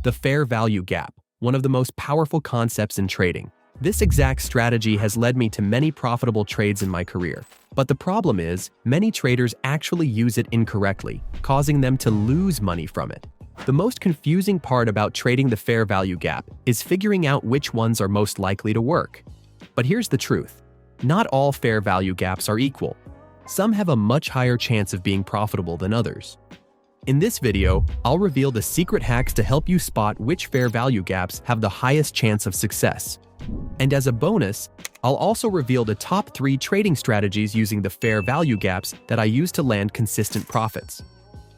The fair value gap, one of the most powerful concepts in trading. This exact strategy has led me to many profitable trades in my career. But the problem is, many traders actually use it incorrectly, causing them to lose money from it. The most confusing part about trading the fair value gap is figuring out which ones are most likely to work. But here's the truth. Not all fair value gaps are equal. Some have a much higher chance of being profitable than others. In this video, I'll reveal the secret hacks to help you spot which fair value gaps have the highest chance of success. And as a bonus, I'll also reveal the top 3 trading strategies using the fair value gaps that I use to land consistent profits.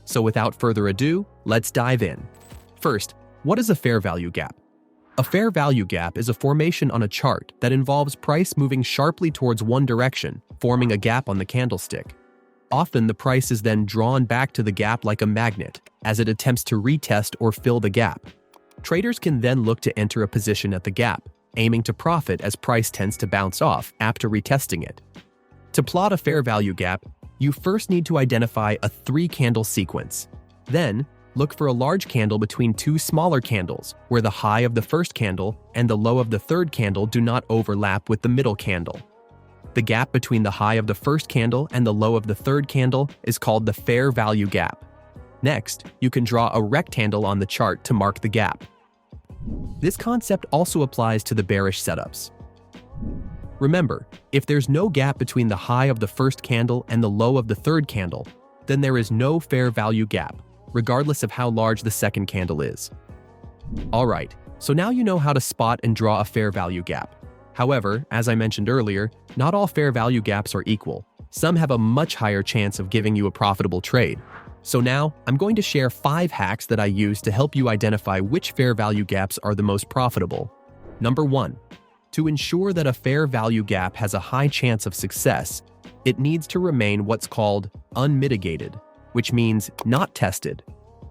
So without further ado, let's dive in. First, what is a fair value gap? A fair value gap is a formation on a chart that involves price moving sharply towards one direction, forming a gap on the candlestick. Often the price is then drawn back to the gap like a magnet, as it attempts to retest or fill the gap. Traders can then look to enter a position at the gap, aiming to profit as price tends to bounce off after retesting it. To plot a fair value gap, you first need to identify a 3-candle sequence. Then, look for a large candle between 2 smaller candles, where the high of the first candle and the low of the third candle do not overlap with the middle candle. The gap between the high of the first candle and the low of the third candle is called the fair value gap. Next, you can draw a rectangle on the chart to mark the gap. This concept also applies to the bearish setups. Remember, if there's no gap between the high of the first candle and the low of the third candle, then there is no fair value gap, regardless of how large the second candle is. Alright, so now you know how to spot and draw a fair value gap. However, as I mentioned earlier, not all fair value gaps are equal. Some have a much higher chance of giving you a profitable trade. So now, I'm going to share 5 hacks that I use to help you identify which fair value gaps are the most profitable. Number 1. To ensure that a fair value gap has a high chance of success, it needs to remain what's called unmitigated, which means not tested.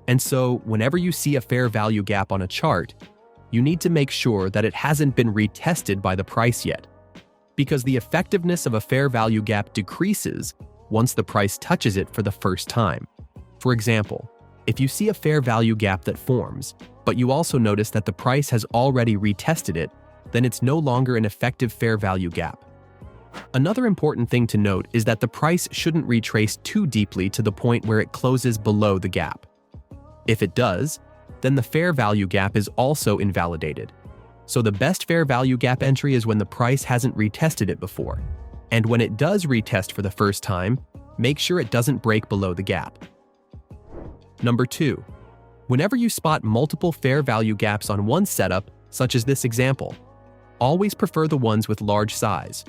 And so, whenever you see a fair value gap on a chart, you need to make sure that it hasn't been retested by the price yet, because the effectiveness of a fair value gap decreases once the price touches it for the first time. For example, if you see a fair value gap that forms, but you also notice that the price has already retested it, then it's no longer an effective fair value gap. Another important thing to note is that the price shouldn't retrace too deeply to the point where it closes below the gap. If it does, then the fair value gap is also invalidated. So the best fair value gap entry is when the price hasn't retested it before. And when it does retest for the first time, make sure it doesn't break below the gap. Number 2. Whenever you spot multiple fair value gaps on one setup, such as this example, always prefer the ones with large size.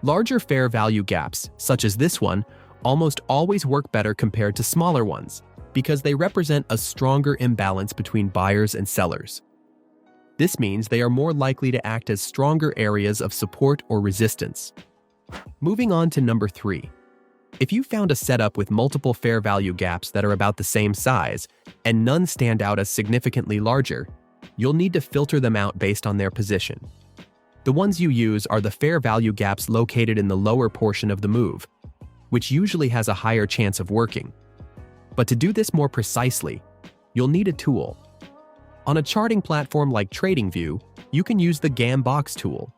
Larger fair value gaps, such as this one, almost always work better compared to smaller ones, because they represent a stronger imbalance between buyers and sellers. This means they are more likely to act as stronger areas of support or resistance. Moving on to number 3. If you found a setup with multiple fair value gaps that are about the same size, and none stand out as significantly larger, you'll need to filter them out based on their position. The ones you use are the fair value gaps located in the lower portion of the move, which usually has a higher chance of working. But to do this more precisely, you'll need a tool. On a charting platform like TradingView, you can use the Gambox tool.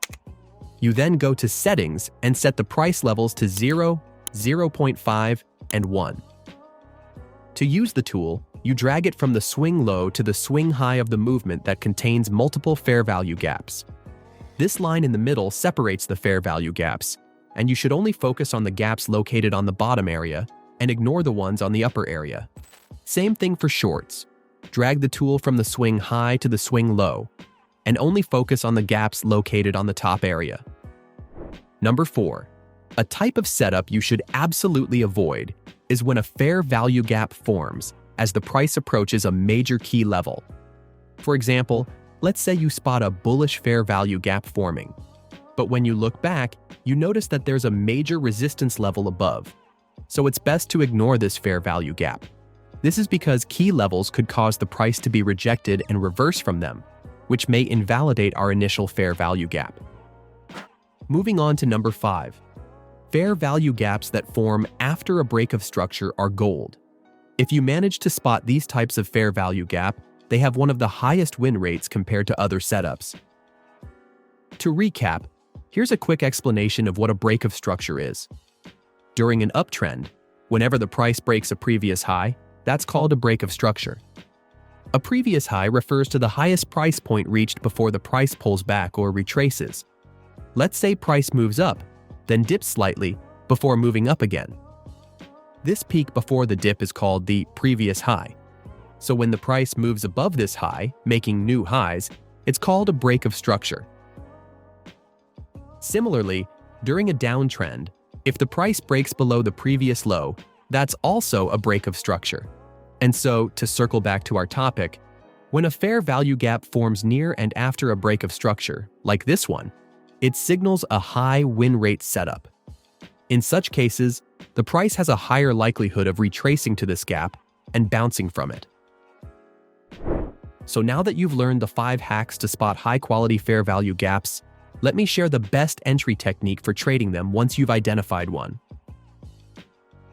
You then go to Settings and set the price levels to 0, 0.5, and 1. To use the tool, you drag it from the swing low to the swing high of the movement that contains multiple fair value gaps. This line in the middle separates the fair value gaps, and you should only focus on the gaps located on the bottom area and ignore the ones on the upper area. Same thing for shorts. Drag the tool from the swing high to the swing low, and only focus on the gaps located on the top area. Number 4. A type of setup you should absolutely avoid is when a fair value gap forms as the price approaches a major key level. For example, let's say you spot a bullish fair value gap forming, but when you look back, you notice that there's a major resistance level above. So it's best to ignore this fair value gap. This is because key levels could cause the price to be rejected and reverse from them, which may invalidate our initial fair value gap. Moving on to number 5. Fair value gaps that form after a break of structure are gold. If you manage to spot these types of fair value gap, they have one of the highest win rates compared to other setups. To recap, here's a quick explanation of what a break of structure is. During an uptrend, whenever the price breaks a previous high, that's called a break of structure. A previous high refers to the highest price point reached before the price pulls back or retraces. Let's say price moves up, then dips slightly before moving up again. This peak before the dip is called the previous high. So when the price moves above this high, making new highs, it's called a break of structure. Similarly, during a downtrend, if the price breaks below the previous low, that's also a break of structure. And so, to circle back to our topic, when a fair value gap forms near and after a break of structure, like this one, it signals a high win rate setup. In such cases, the price has a higher likelihood of retracing to this gap and bouncing from it. So now that you've learned the 5 hacks to spot high-quality fair value gaps, let me share the best entry technique for trading them once you've identified one.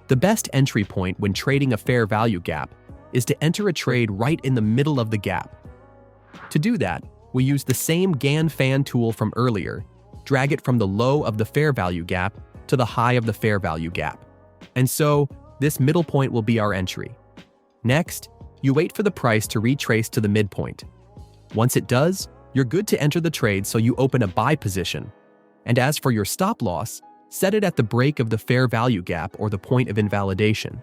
The best entry point when trading a fair value gap is to enter a trade right in the middle of the gap. To do that, we use the same Gann fan tool from earlier, drag it from the low of the fair value gap to the high of the fair value gap. And so, this middle point will be our entry. Next, you wait for the price to retrace to the midpoint. Once it does, you're good to enter the trade, so you open a buy position. And as for your stop loss, set it at the break of the fair value gap or the point of invalidation.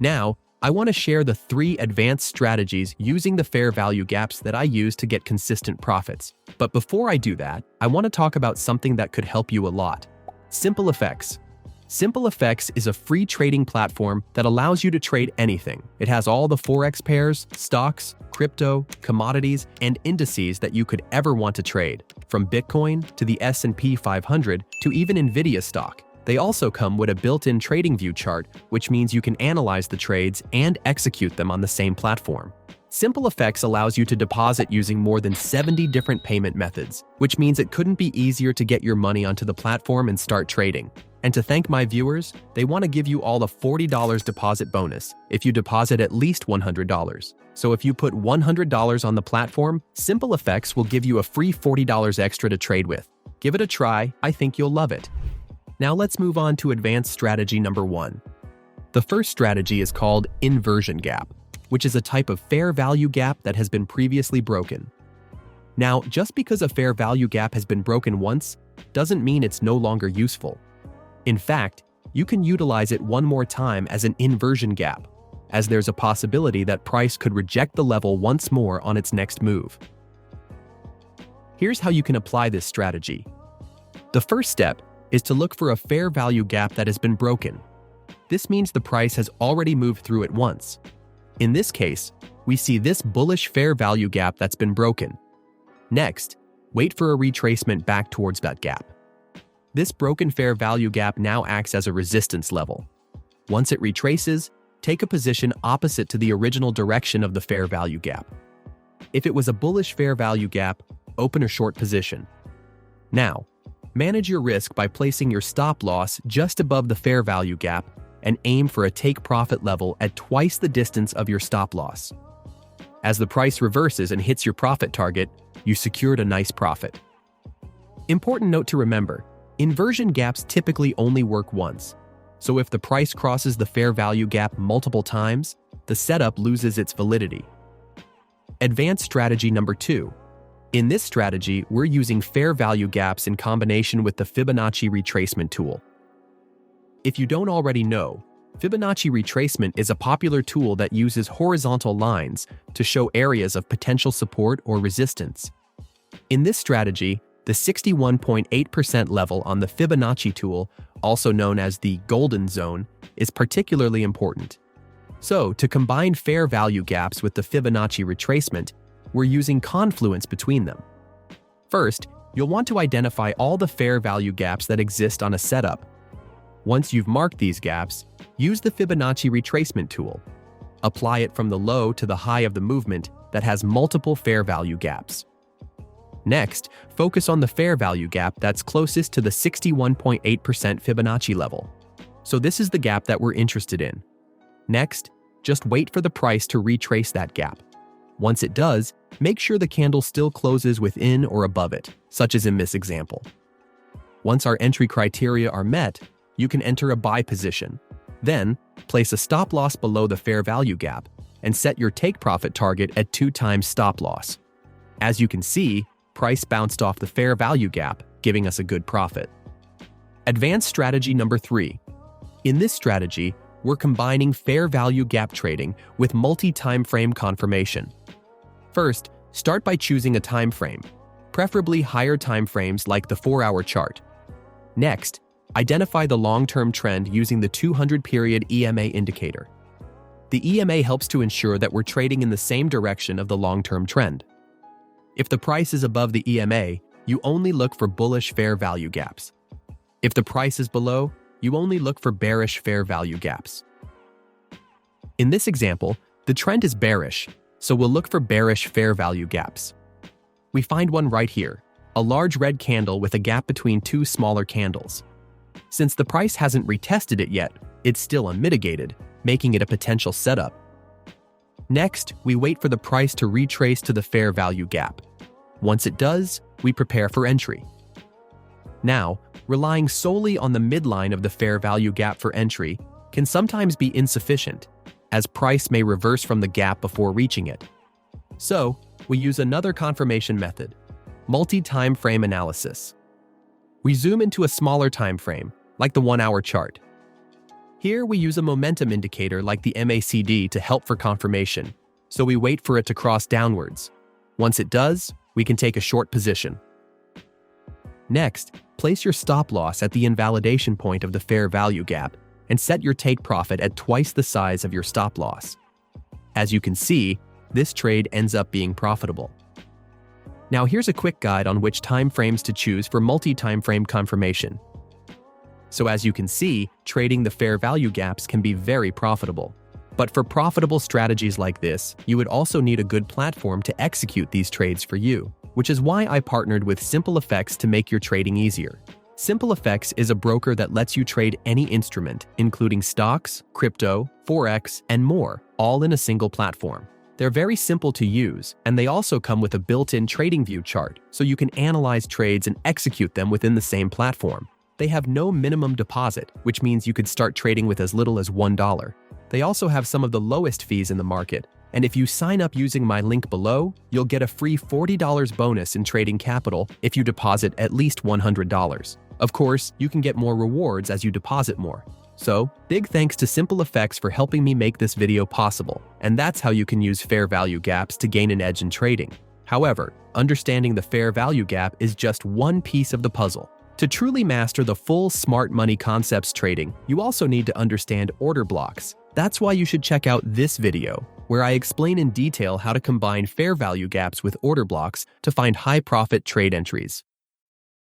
Now, I want to share the 3 advanced strategies using the fair value gaps that I use to get consistent profits. But before I do that, I want to talk about something that could help you a lot. SimpleFX. SimpleFX is a free trading platform that allows you to trade anything. It has all the Forex pairs, stocks, crypto, commodities, and indices that you could ever want to trade, from Bitcoin to the S&P 500 to even Nvidia stock. They also come with a built-in TradingView chart, which means you can analyze the trades and execute them on the same platform. SimpleFX allows you to deposit using more than 70 different payment methods, which means it couldn't be easier to get your money onto the platform and start trading. And to thank my viewers, they want to give you all a $40 deposit bonus if you deposit at least $100. So if you put $100 on the platform, SimpleFX will give you a free $40 extra to trade with. Give it a try, I think you'll love it. Now let's move on to advanced strategy number 1. The first strategy is called inversion gap, which is a type of fair value gap that has been previously broken. Now, just because a fair value gap has been broken once, doesn't mean it's no longer useful. In fact, you can utilize it one more time as an inversion gap, as there's a possibility that price could reject the level once more on its next move. Here's how you can apply this strategy. The first step is to look for a fair value gap that has been broken. This means the price has already moved through it once. In this case, we see this bullish fair value gap that's been broken. Next, wait for a retracement back towards that gap. This broken fair value gap now acts as a resistance level. Once it retraces, take a position opposite to the original direction of the fair value gap. If it was a bullish fair value gap, open a short position. Now, manage your risk by placing your stop loss just above the fair value gap and aim for a take profit level at twice the distance of your stop loss. As the price reverses and hits your profit target, you secured a nice profit. Important note to remember, inversion gaps typically only work once. So if the price crosses the fair value gap multiple times, the setup loses its validity. Advanced strategy number 2. In this strategy, we're using fair value gaps in combination with the Fibonacci retracement tool. If you don't already know, Fibonacci retracement is a popular tool that uses horizontal lines to show areas of potential support or resistance. In this strategy, the 61.8% level on the Fibonacci tool, also known as the golden zone, is particularly important. So, to combine fair value gaps with the Fibonacci retracement, we're using confluence between them. First, you'll want to identify all the fair value gaps that exist on a setup. Once you've marked these gaps, use the Fibonacci retracement tool. Apply it from the low to the high of the movement that has multiple fair value gaps. Next, focus on the fair value gap that's closest to the 61.8% Fibonacci level. So this is the gap that we're interested in. Next, just wait for the price to retrace that gap. Once it does, make sure the candle still closes within or above it, such as in this example. Once our entry criteria are met, you can enter a buy position. Then, place a stop loss below the fair value gap and set your take profit target at 2 times stop loss. As you can see, price bounced off the fair value gap, giving us a good profit. Advanced strategy number 3. In this strategy, we're combining fair value gap trading with multi-time frame confirmation. First, start by choosing a time frame, preferably higher time frames like the 4-hour chart. Next, identify the long-term trend using the 200-period EMA indicator. The EMA helps to ensure that we're trading in the same direction of the long-term trend. If the price is above the EMA, you only look for bullish fair value gaps. If the price is below, you only look for bearish fair value gaps. In this example, the trend is bearish, so we'll look for bearish fair value gaps. We find one right here, a large red candle with a gap between 2 smaller candles. Since the price hasn't retested it yet, it's still unmitigated, making it a potential setup. Next, we wait for the price to retrace to the fair value gap. Once it does, we prepare for entry. Now, relying solely on the midline of the fair value gap for entry can sometimes be insufficient, as price may reverse from the gap before reaching it. So, we use another confirmation method, multi-time frame analysis. We zoom into a smaller time frame, like the 1-hour chart. Here, we use a momentum indicator like the MACD to help for confirmation, so we wait for it to cross downwards. Once it does, we can take a short position. Next, place your stop loss at the invalidation point of the fair value gap and set your take profit at twice the size of your stop loss. As you can see, this trade ends up being profitable. Now here's a quick guide on which time frames to choose for multi-time frame confirmation. So as you can see, trading the fair value gaps can be very profitable. But for profitable strategies like this, you would also need a good platform to execute these trades for you, which is why I partnered with SimpleFX to make your trading easier. SimpleFX is a broker that lets you trade any instrument, including stocks, crypto, forex, and more, all in a single platform. They're very simple to use, and they also come with a built-in TradingView chart, so you can analyze trades and execute them within the same platform. They have no minimum deposit, which means you could start trading with as little as $1. They also have some of the lowest fees in the market, and if you sign up using my link below, you'll get a free $40 bonus in trading capital if you deposit at least $100. Of course, you can get more rewards as you deposit more. So, big thanks to SimpleFX for helping me make this video possible, and that's how you can use fair value gaps to gain an edge in trading. However, understanding the fair value gap is just one piece of the puzzle. To truly master the full smart money concepts trading, you also need to understand order blocks. That's why you should check out this video, where I explain in detail how to combine fair value gaps with order blocks to find high-profit trade entries.